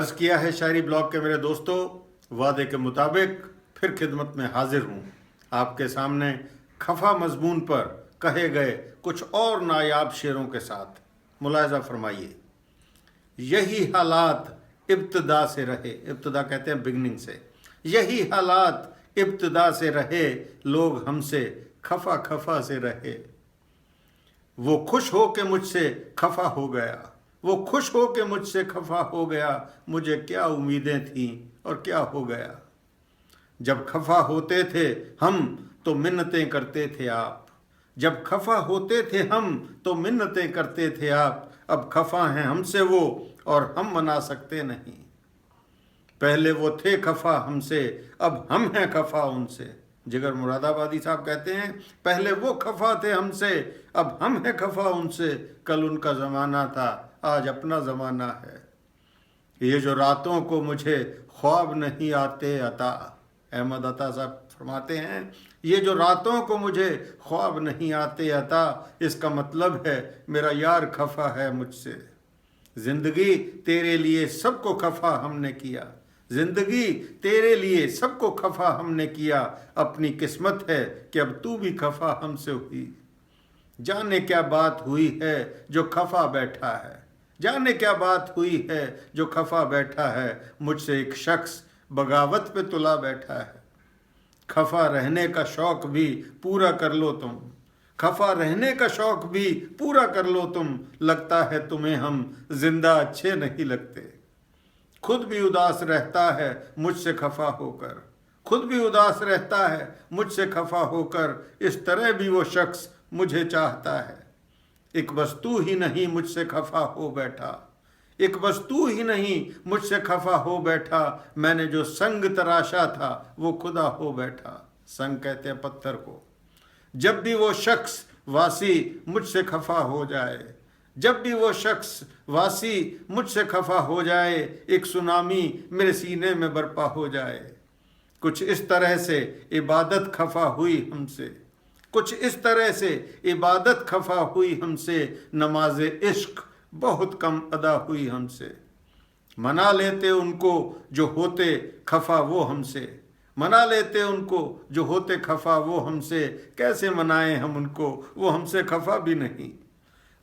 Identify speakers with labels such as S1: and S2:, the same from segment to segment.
S1: अर्ज़ किया है शायरी ब्लॉग के मेरे दोस्तों, वादे के मुताबिक फिर खिदमत में हाजिर हूँ आपके सामने खफा मजमून पर कहे गए कुछ और नायाब शेरों के साथ। मुलाहिज़ा फरमाइए। यही हालात इब्तिदा से रहे, इब्तिदा कहते हैं बिगनिंग से, यही हालात इब्तिदा से रहे, लोग हमसे खफा खफा से रहे। वो खुश हो के मुझसे खफा हो गया, वो खुश हो के मुझसे खफा हो गया, मुझे क्या उम्मीदें थीं और क्या हो गया। जब खफा होते थे हम तो मिन्नतें करते थे आप, जब खफा होते थे हम तो मिन्नतें करते थे आप। अब खफा हैं हमसे वो और हम मना सकते नहीं। पहले वो थे खफा हमसे, अब हम हैं खफा उनसे। जिगर मुरादाबादी साहब कहते हैं, पहले वो खफा थे हमसे, अब हम हैं खफा उनसे। कल उनका ज़माना था, आज अपना ज़माना है। ये जो रातों को मुझे ख्वाब नहीं आते अता, अहमद अता साहब फरमाते हैं, ये जो रातों को मुझे ख्वाब नहीं आते अता, इसका मतलब है मेरा यार खफा है मुझसे। ज़िंदगी तेरे लिए सबको खफा हमने किया, ज़िंदगी तेरे लिए सबको खफा हमने किया। अपनी किस्मत है कि अब तू भी खफा हमसे हुई। जाने क्या बात हुई है जो खफा बैठा है, जाने क्या बात हुई है जो खफा बैठा है। मुझसे एक शख्स बगावत पे तुला बैठा है। खफा रहने का शौक़ भी पूरा कर लो तुम, खफा रहने का शौक़ भी पूरा कर लो तुम। लगता है तुम्हें हम जिंदा अच्छे नहीं लगते। खुद भी उदास रहता है मुझसे खफा होकर, खुद भी उदास रहता है मुझसे खफा होकर। इस तरह भी वो शख्स मुझे चाहता है। एक वस्तु ही नहीं मुझसे खफा हो बैठा, एक वस्तु ही नहीं मुझसे खफा हो बैठा। मैंने जो संग तराशा था वो खुदा हो बैठा। संग कहते हैं पत्थर को। जब भी वो शख्स वासी मुझसे खफा हो जाए, जब भी वो शख्स वासी मुझसे खफा हो जाए, एक सुनामी मेरे सीने में बर्पा हो जाए। कुछ इस तरह से इबादत खफा हुई हमसे, कुछ इस तरह से इबादत खफा हुई हमसे। नमाज इश्क बहुत कम अदा हुई हमसे। मना लेते उनको जो होते खफा वो हमसे, मना लेते उनको जो होते खफा वो हमसे। कैसे मनाएं हम उनको, वो हमसे खफा भी नहीं।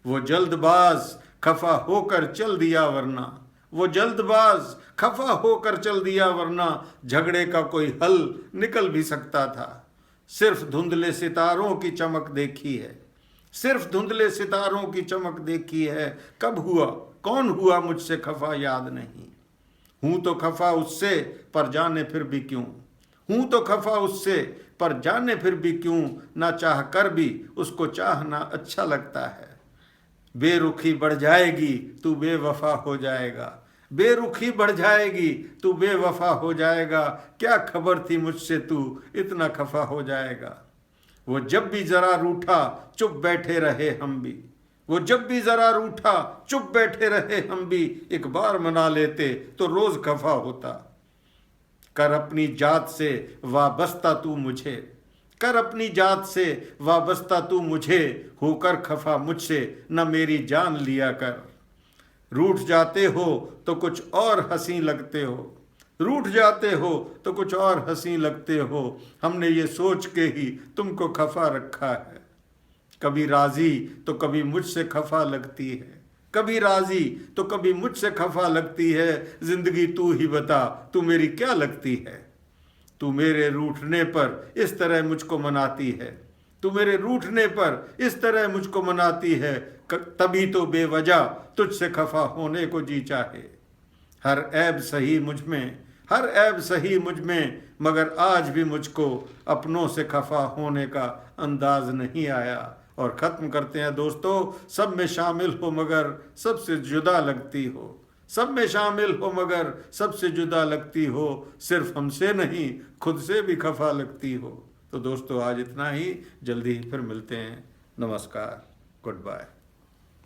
S1: वो जल्दबाज खफा होकर चल दिया वरना, वो जल्दबाज खफा होकर चल दिया वरना। झगड़े का कोई हल निकल भी सकता था। सिर्फ धुंधले सितारों की चमक देखी है, सिर्फ धुंधले सितारों की चमक देखी है। कब हुआ कौन हुआ मुझसे खफा याद नहीं। हूँ तो खफा उससे पर जाने फिर भी क्यों, हूँ तो खफा उससे पर जाने फिर भी क्यों। ना चाह कर भी उसको चाहना अच्छा लगता है। बेरुखी बढ़ जाएगी तू बेवफा हो जाएगा, बेरुखी बढ़ जाएगी तू बेवफा हो जाएगा। क्या खबर थी मुझसे तू इतना खफा हो जाएगा। वो जब भी ज़रा रूठा चुप बैठे रहे हम भी, वो जब भी ज़रा रूठा चुप बैठे रहे हम भी। एक बार मना लेते तो रोज़ खफा होता। कर अपनी जात से वाबस्ता तू मुझे, कर अपनी जात से वाबस्ता तू मुझे। होकर खफा मुझसे न मेरी जान लिया कर। रूठ जाते हो तो कुछ और हंसी लगते हो, रूठ जाते हो तो कुछ और हंसी लगते हो। हमने ये सोच के ही तुमको खफा रखा है। कभी राजी तो कभी मुझसे खफा लगती है, कभी राजी तो कभी मुझसे खफा लगती है। जिंदगी तू ही बता तू मेरी क्या लगती है। तू मेरे रूठने पर इस तरह मुझको मनाती है, तू मेरे रूठने पर इस तरह मुझको मनाती है। तभी तो बेवजह तुझसे खफा होने को जी चाहे। हर ऐब सही मुझ में, हर ऐब सही मुझ में, मगर आज भी मुझको अपनों से खफा होने का अंदाज नहीं आया। और ख़त्म करते हैं दोस्तों, सब में शामिल हो मगर सबसे जुदा लगती हो, सब में शामिल हो मगर सबसे जुदा लगती हो। सिर्फ हमसे नहीं खुद से भी खफा लगती हो। तो दोस्तों आज इतना ही, जल्दी ही फिर मिलते हैं। नमस्कार, गुड बाय।